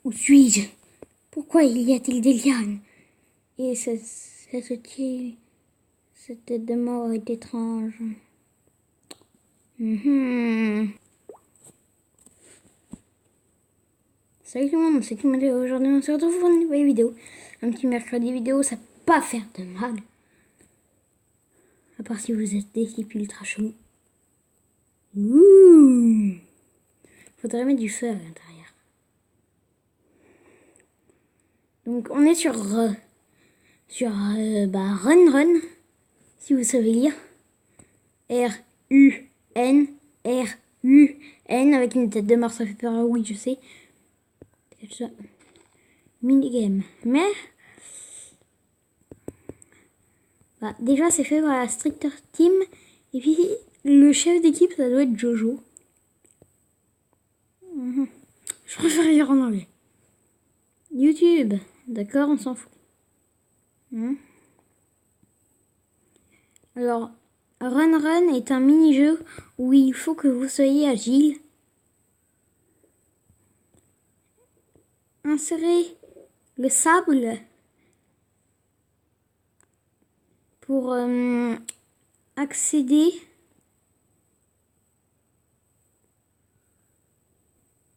Où suis-je? Pourquoi y a-t-il des lianes? Et cette tête de mort est étrange. Salut tout le monde, c'est Kimberly. Aujourd'hui on se retrouve pour une nouvelle vidéo. Un petit mercredi vidéo, ça peut pas faire de mal. À part si vous êtes des types ultra chelous. Ouh! Faudrait mettre du feu à l'intérieur. Donc on est sur Run Run, si vous savez lire. R-U-N avec une tête de mort, ça fait peur, oui je sais. Ça. Minigame. Mais bah, déjà c'est fait par la Stricter Team. Et puis le chef d'équipe ça doit être Jojo. Je préfère lire en anglais. YouTube. D'accord, on s'en fout. Alors, Run est un mini-jeu où il faut que vous soyez agile. Insérez le sable pour accéder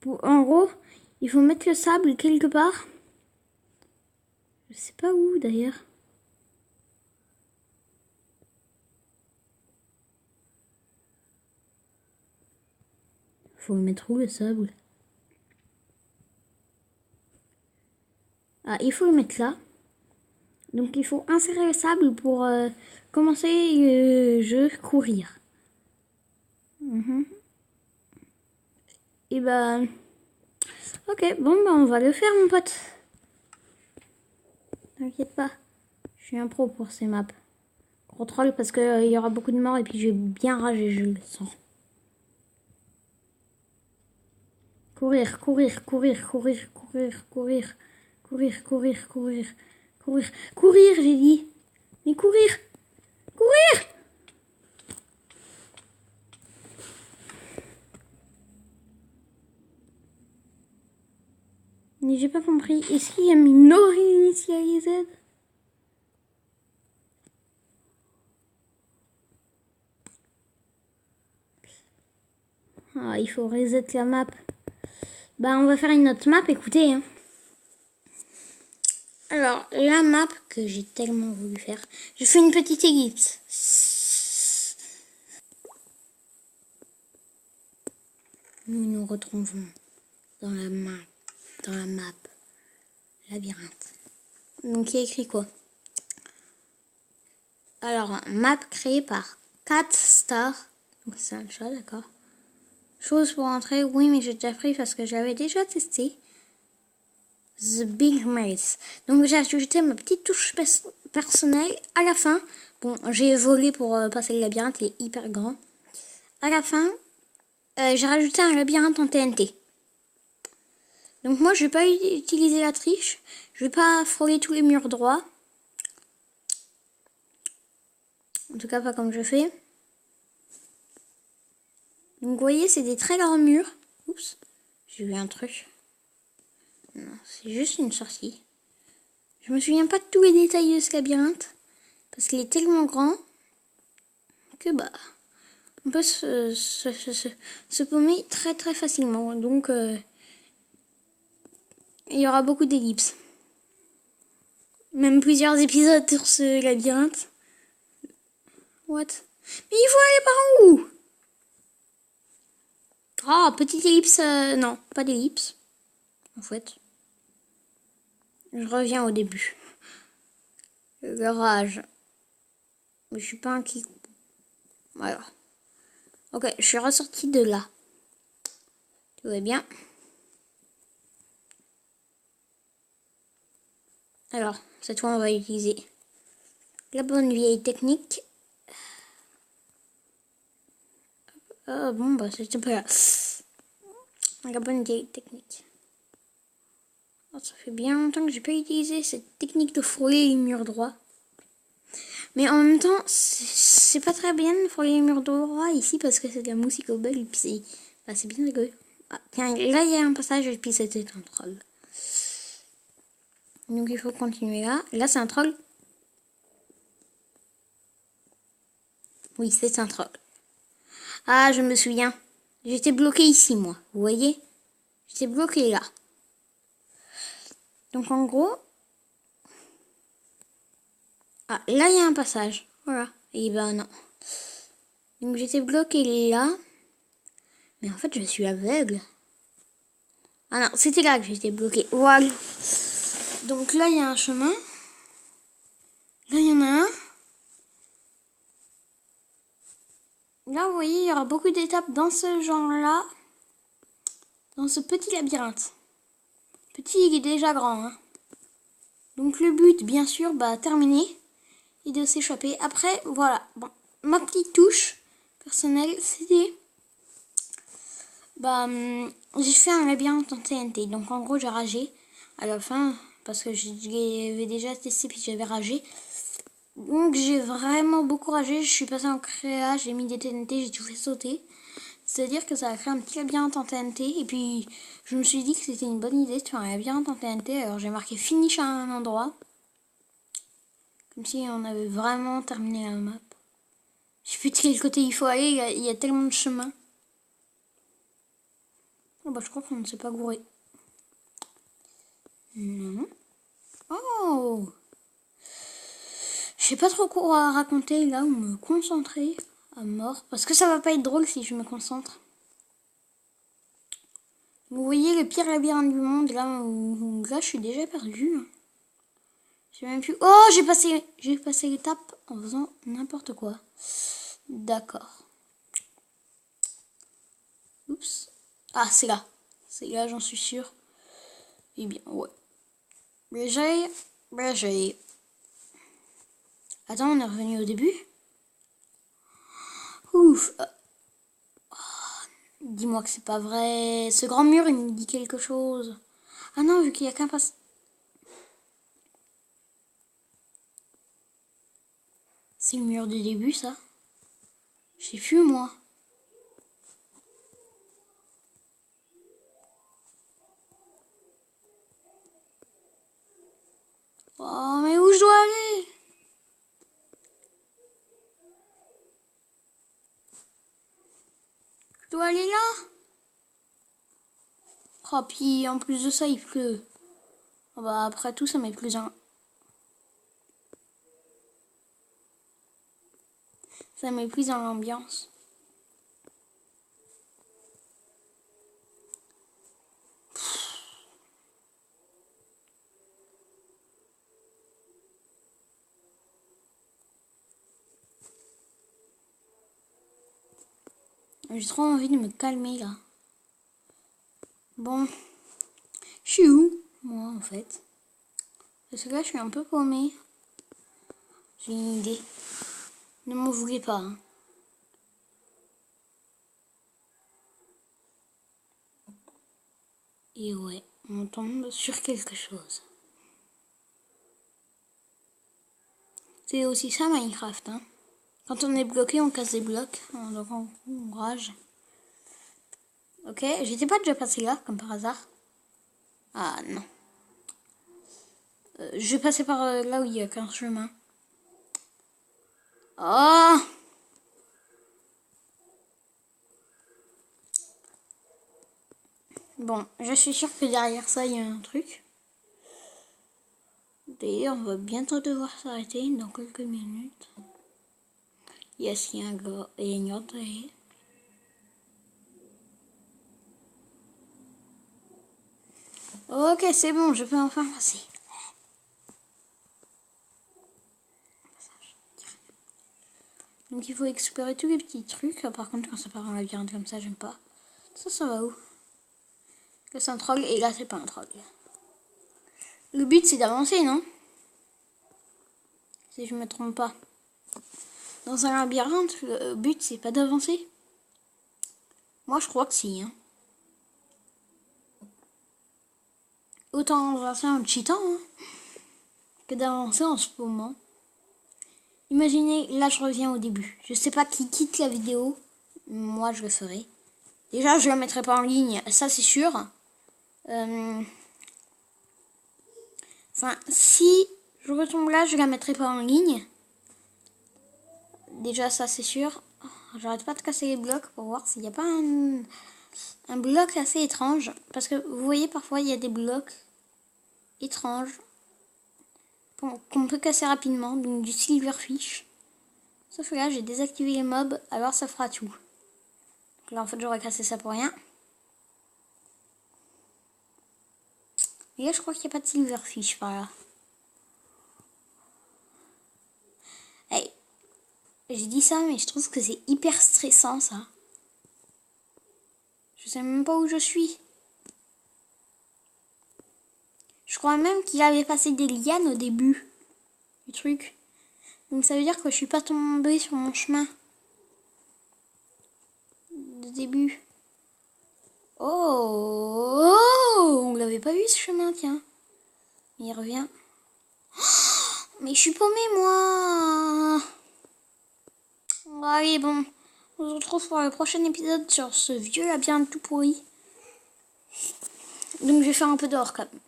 en gros, il faut mettre le sable quelque part. Je sais pas où d'ailleurs. Faut le mettre où le sable? Ah, il faut le mettre là. Donc il faut insérer le sable pour commencer le jeu courir. Et bah... Ok, bon bah on va le faire mon pote. T'inquiète pas. Je suis un pro pour ces maps. Contrôle parce que il y aura beaucoup de morts et puis je vais bien rager, je le sens. Courir, j'ai dit. Mais courir. Mais j'ai pas compris. Est-ce qu'il y a mis no réinitialisé? Ah, il faut reset la map. Bah, on va faire une autre map, écoutez. Hein. Alors, la map que j'ai tellement voulu faire, je fais une petite ellipse. Nous nous retrouvons dans la map labyrinthe. Donc, il y a écrit quoi? Alors, map créée par Cat Star. Donc, c'est un chat, d'accord. Chose pour entrer, oui, mais j'ai déjà pris parce que j'avais déjà testé. The Big Maze. Donc j'ai ajouté ma petite touche personnelle à la fin. Bon, j'ai volé pour passer le labyrinthe, il est hyper grand. À la fin, j'ai rajouté un labyrinthe en TNT. Donc moi, je vais pas utiliser la triche. Je vais pas frôler tous les murs droits. En tout cas, pas comme je fais. Donc vous voyez, c'est des très grands murs. Oups, j'ai vu un truc. Non, c'est juste une sortie. Je me souviens pas de tous les détails de ce labyrinthe. Parce qu'il est tellement grand que bah on peut se paumer très très facilement. Donc il y aura beaucoup d'ellipses. Même plusieurs épisodes sur ce labyrinthe. What? Mais il faut aller par où? Oh, petite ellipse. Non, pas d'ellipse. En fait. Je reviens au début. Le garage. Mais je suis pas un qui... Voilà. Ok, je suis ressortie de là. Tout va bien. Alors, cette fois, on va utiliser la bonne vieille technique. Ah bon, bah c'était pas là. La bonne vieille technique. Oh, ça fait bien longtemps que j'ai pas utilisé cette technique de frôler les murs droits. Mais en même temps, c'est pas très bien de frôler les murs droits ici parce que c'est de la musique au bel et puis c'est bien rigolo. Ah, tiens, là il y a un passage et puis c'était un troll. Donc il faut continuer là. Là c'est un troll. Oui, c'est un troll. Ah, je me souviens. J'étais bloqué ici, moi. Vous voyez? J'étais bloqué là. Donc en gros... Ah, là il y a un passage. Voilà. Et ben non. Donc j'étais bloqué là. Mais en fait je suis aveugle. Ah non, c'était là que j'étais bloqué. Voilà. Donc là il y a un chemin. Là il y en a un. Là vous voyez il y aura beaucoup d'étapes dans ce genre-là. Dans ce petit labyrinthe. Petit, il est déjà grand. Hein. Donc le but, bien sûr, terminer et de s'échapper. Après, voilà. Bon, ma petite touche personnelle, c'était... j'ai fait un labyrinthe en TNT. Donc en gros, j'ai ragé à la fin. Parce que j'avais déjà testé puis j'avais ragé. Donc j'ai vraiment beaucoup ragé. Je suis passé en créa, j'ai mis des TNT, j'ai tout fait sauter. C'est-à-dire que ça a créé un petit labyrinthe en TNT. Et puis, je me suis dit que c'était une bonne idée de faire un labyrinthe en TNT. Alors, j'ai marqué finish à un endroit. Comme si on avait vraiment terminé la map. Je sais plus de quel côté il faut aller. Il y a tellement de chemins. Oh, je crois qu'on ne s'est pas gouré. Non. Oh! Je sais pas trop quoi raconter là ou me concentrer à mort. Parce que ça va pas être drôle si je me concentre. Vous voyez le pire labyrinthe du monde, là où là je suis déjà perdu. J'ai même plus... Oh, j'ai passé l'étape en faisant n'importe quoi. D'accord. Oups. Ah, c'est là. C'est là, j'en suis sûre. Eh bien, ouais. BG. Attends, on est revenu au début. Ouf. Dis-moi que c'est pas vrai. Ce grand mur, il me dit quelque chose. Ah non, vu qu'il n'y a qu'un passe... C'est le mur du début, ça. J'ai vu, moi. Oh, mais où je dois aller? Je dois aller là? Oh, puis en plus de ça, il pleut. Oh, après tout, ça met plus un... Ça met plus dans l'ambiance. J'ai trop envie de me calmer là. Bon, je suis où, moi, en fait? Parce que là, je suis un peu paumée. J'ai une idée. Ne m'en voulez pas. Hein. Et ouais, on tombe sur quelque chose. C'est aussi ça Minecraft. Hein. Quand on est bloqué, on casse des blocs. Donc on rage. Ok, j'étais pas déjà passé là, comme par hasard. Ah non. Je vais passer par là où il y a qu'un chemin. Oh! Bon, je suis sûre que derrière ça, il y a un truc. D'ailleurs, on va bientôt devoir s'arrêter dans quelques minutes. Yes, il y a un gars et une autre. Ok, c'est bon, je peux enfin passer. Donc il faut explorer tous les petits trucs. Par contre, quand ça part en labyrinthe comme ça, j'aime pas. Ça va où? Là, c'est un troll et là, c'est pas un troll. Le but, c'est d'avancer, non? Si je me trompe pas. Dans un labyrinthe, le but, c'est pas d'avancer. Moi, je crois que si. Hein. Autant avancer en cheatant hein, que d'avancer en ce moment. Imaginez, là, je reviens au début. Je sais pas qui quitte la vidéo. Moi, je le ferai. Déjà, je la mettrai pas en ligne, ça, c'est sûr. Ça Enfin, si je retombe là, je la mettrai pas en ligne. Déjà, ça, c'est sûr. J'arrête pas de casser les blocs pour voir s'il n'y a pas un bloc assez étrange. Parce que vous voyez, parfois, il y a des blocs étranges qu'on peut casser rapidement. Donc, du silverfish. Sauf que là, j'ai désactivé les mobs, alors ça fera tout. Donc là, en fait, j'aurais cassé ça pour rien. Et là, je crois qu'il n'y a pas de silverfish par là. Hey, j'ai dit ça, mais je trouve que c'est hyper stressant, ça. Je sais même pas où je suis. Je crois même qu'il avait passé des lianes au début du truc. Donc ça veut dire que je suis pas tombée sur mon chemin de début. Oh, on l'avait pas vu ce chemin, tiens. Il revient. Oh, mais je suis paumée, moi. Allez, bon. On se retrouve pour le prochain épisode sur ce vieux labyrinthe tout pourri. Donc je vais faire un peu d'or quand même.